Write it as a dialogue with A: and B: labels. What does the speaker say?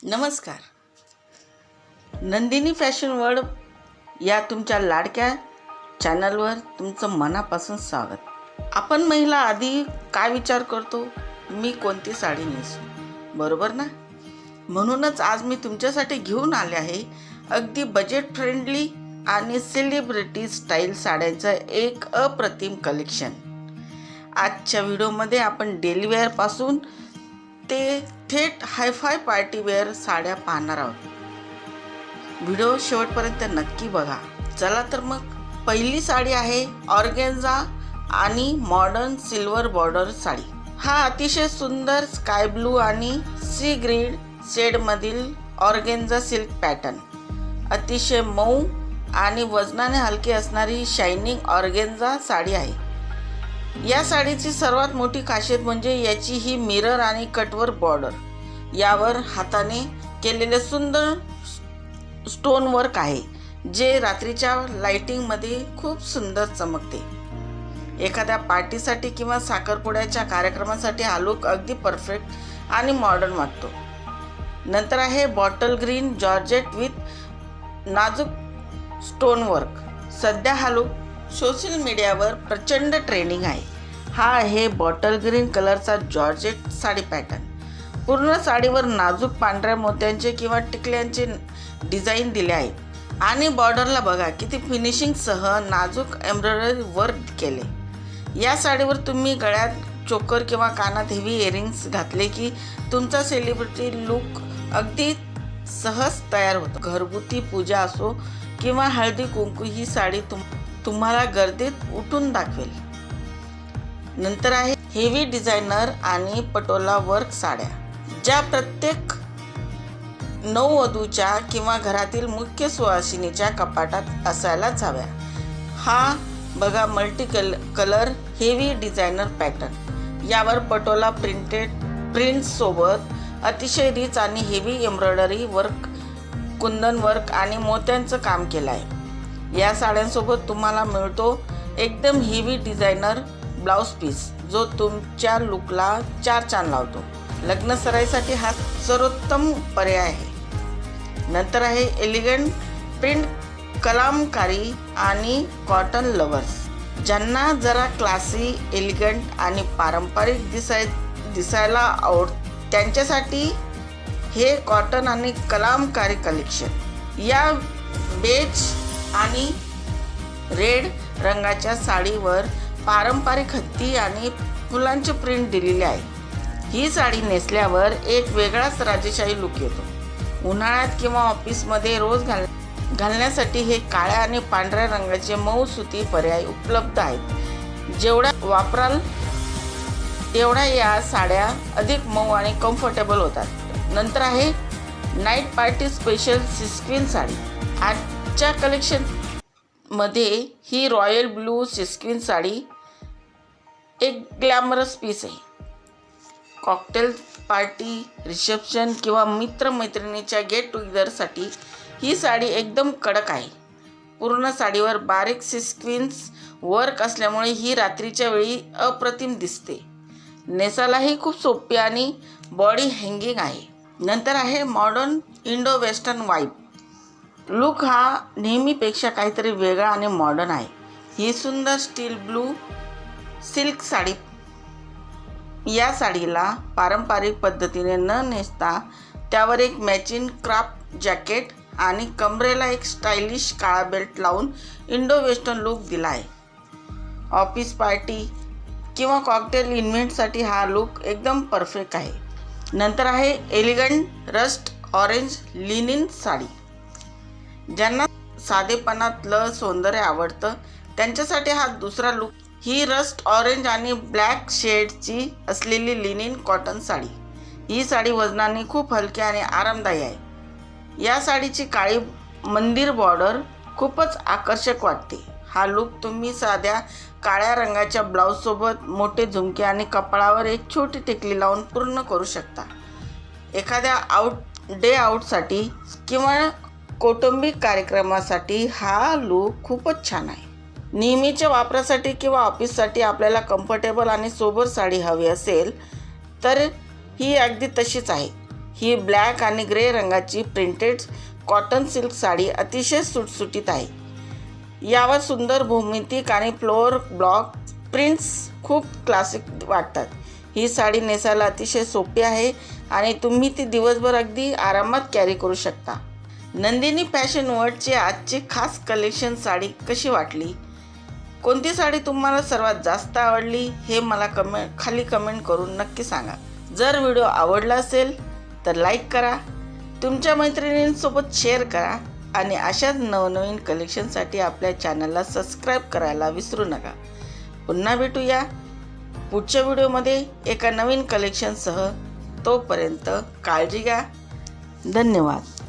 A: नमस्कार. Nandini fashion world या तुमच्या लाडक्या चॅनलवर तुमचं मनापासून स्वागत. आपण महिला आधी काय विचार करतो, मी कोणती साडी नेसू, बरोबर ना? म्हणूनच आज मी तुमच्यासाठी घेऊन आले आहे अगदी बजेट फ्रेंडली आणि सेलिब्रिटी स्टाईल साड्यांचं एक अप्रतिम कलेक्शन. आजच्या व्हिडिओमध्ये आपण डेली वेअरपासून ते थेट हायफाय पार्टीवेअर साड्या पाहणार आहोत. व्हिडिओ शेवटपर्यंत नक्की बघा. चला तर मग पहिली साडी आहे ऑर्गेन्झा आणि मॉडर्न सिल्वर बॉर्डर साडी. हा अतिशय सुंदर स्काय ब्लू आणि सी ग्रीन शेडमधील ऑर्गेन्झा सिल्क पॅटर्न. अतिशय मऊ आणि वजनाने हलकी असणारी शायनिंग ऑर्गेन्झा साडी आहे. या साडीची सर्वात मोठी खासियत म्हणजे याची ही मिरर आणि कटवर बॉर्डर. यावर हाताने केलेले सुंदर स्टोन वर्क आहे, जे रात्रीच्या लाइटिंगमध्ये खूप सुंदर चमकते. एखाद्या पार्टीसाठी किंवा साखरपुड्याच्या कार्यक्रमासाठी हा लुक अगदी परफेक्ट आणि मॉडर्न वाटतो. नंतर आहे बॉटल ग्रीन जॉर्जेट विथ नाजूक स्टोन वर्क. सध्या हा लुक सोशल मीडियावर प्रचंड ट्रेंडिंग आहे. हा आहे बॉटल ग्रीन कलरचा जॉर्जेट साडी पॅटर्न. पूर्ण साडीवर नाजूक पांढऱ्या मोत्यांचे किंवा टिकल्यांचे डिझाईन दिले आहे आणि बॉर्डरला बघा किती फिनिशिंगसह नाजूक एम्ब्रॉयडरी वर्क केले. या साडीवर तुम्ही गळ्यात चोकर किंवा कानात हेवी इयरिंग्स घातले की तुमचा सेलिब्रिटी लुक अगदी सहज तयार होतो. घरगुती पूजा असो किंवा हळदी कुंकू, ही साडी तुम्हाला गर्दीत उठून दाखवेल. नंतर आहे हेवी डिझायनर आणि पटोला वर्क साड्या, ज्या प्रत्येक नववधूच्या किंवा घरातील मुख्य सुवासिनीच्या कपाटात असायलाच हव्या. हा बघा multi colour heavy designer pattern. यावर पटोला प्रिंट्स सोबत अतिशय रिच आणि हेवी एम्ब्रॉयडरी वर्क, कुंदन वर्क आणि मोत्यांचं काम केलं आहे. या साड्यांसोबत तुम्हाला मिळतो एकदम हेवी डिझायनर ब्लाऊज पीस, जो तुमच्या लुकला चार चांद लावतो. लग्न सराईसाठी हा सर्वोत्तम पर्याय आहे. नंतर आहे एलिगंट प्रिंट कलामकारी आणि कॉटन लवर्स, ज्यांना जरा क्लासी, एलिगंट आणि पारंपरिक दिसायला त्यांच्यासाठी हे कॉटन आणि कलामकारी कलेक्शन. या बेज आणि रेड रंगाच्या साडीवर पारंपरिक हत्ती आणि फुलांचे प्रिंट दिलेले आहे. ही साडी नेसल्यावर एक वेगळाच राजेशाही लुक येतो. उन्हाळ्यात किंवा ऑफिसमध्ये रोज घालण्यासाठी हे काळ्या आणि पांढऱ्या रंगाचे मऊ सुती पर्याय उपलब्ध आहेत. जेवढ्या वापराल तेवढ्या या साड्या अधिक मऊ आणि कम्फर्टेबल होतात. नंतर आहे नाईट पार्टी स्पेशल सिस्क्वीन साडी. आजच्या कलेक्शनमध्ये ही रॉयल ब्लू सिस्क्वीन साडी एक ग्लॅमरस पीस आहे. कॉकटेल पार्टी, रिसेप्शन किंवा मित्रमैत्रिणीच्या गेट टुगेदरसाठी ही साडी एकदम कडक आहे. पूर्ण साडीवर बारीक सिस्क्वीन्स वर्क असल्यामुळे ही रात्रीच्या वेळी अप्रतिम दिसते. नेसायलाही खूप सोपी आणि बॉडी हँगिंग आहे. नंतर आहे modern Indo western vibe look. हा नेहमीपेक्षा काहीतरी वेगळा आणि मॉडर्न आहे. ही सुंदर स्टील ब्लू सिल्क साडी. या साडीला पारंपरिक पद्धतीने न नेसता त्यावर एक मॅचिंग क्राफ्ट जॅकेट आणि कमरेला एक स्टायलिश काळा बेल्ट लावून इंडो वेस्टर्न लुक दिला आहे. ऑफिस पार्टी किंवा कॉकटेल इव्हेंटसाठी हा लुक एकदम परफेक्ट आहे. नंतर आहे elegant rust orange linen sari. ज्यांना साधेपणातलं सौंदर्य आवडतं त्यांच्यासाठी हा दुसरा लुक. ही रस्ट ऑरेंज आणि ब्लॅक शेडची असलेली लिनिन कॉटन साडी. ही साडी वजनाने खूप हलकी आणि आरामदायी आहे. या साडीची काळी मंदिर बॉर्डर खूपच आकर्षक वाटते. हा लुक तुम्ही साध्या काळ्या रंगाच्या ब्लाऊजसोबत मोठे झुमके आणि कपाळावर एक छोटी टिकली लावून पूर्ण करू शकता. एखाद्या डे आउटसाठी किंवा कौटुंबिक कार्यक्रमासाठी हा लुक खूपच छान आहे. नेहमीच्या वापरासाठी किंवा ऑफिससाठी आपल्याला कम्फर्टेबल आणि सोबर साडी हवी असेल तर ही अगदी तशीच आहे. ही ब्लॅक आणि ग्रे रंगाची प्रिंटेड कॉटन सिल्क साडी अतिशय सुटसुटीत आहे. यावर सुंदर भूमितिक आणि फ्लोअर ब्लॉक प्रिंट्स खूप क्लासिक वाटतात. ही साडी नेसायला अतिशय सोपी आहे आणि तुम्ही ती दिवसभर अगदी आरामात कॅरी करू शकता. नंदिनी फॅशन वर्ल्डचे आजचे खास कलेक्शन साडी कशी वाटली? कोणती साडी तुम्हाला सर्वात जास्त आवडली हे मला खाली कमेंट करून नक्की सांगा. जर व्हिडिओ आवडला असेल तर लाईक करा, तुमच्या मैत्रिणींसोबत शेअर करा आणि अशाच नवनवीन कलेक्शनसाठी आपल्या चॅनलला सबस्क्राईब करायला विसरू नका. पुन्हा भेटूया पुढच्या व्हिडिओमध्ये एका नवीन कलेक्शनसह. तोपर्यंत काळजी घ्या. धन्यवाद.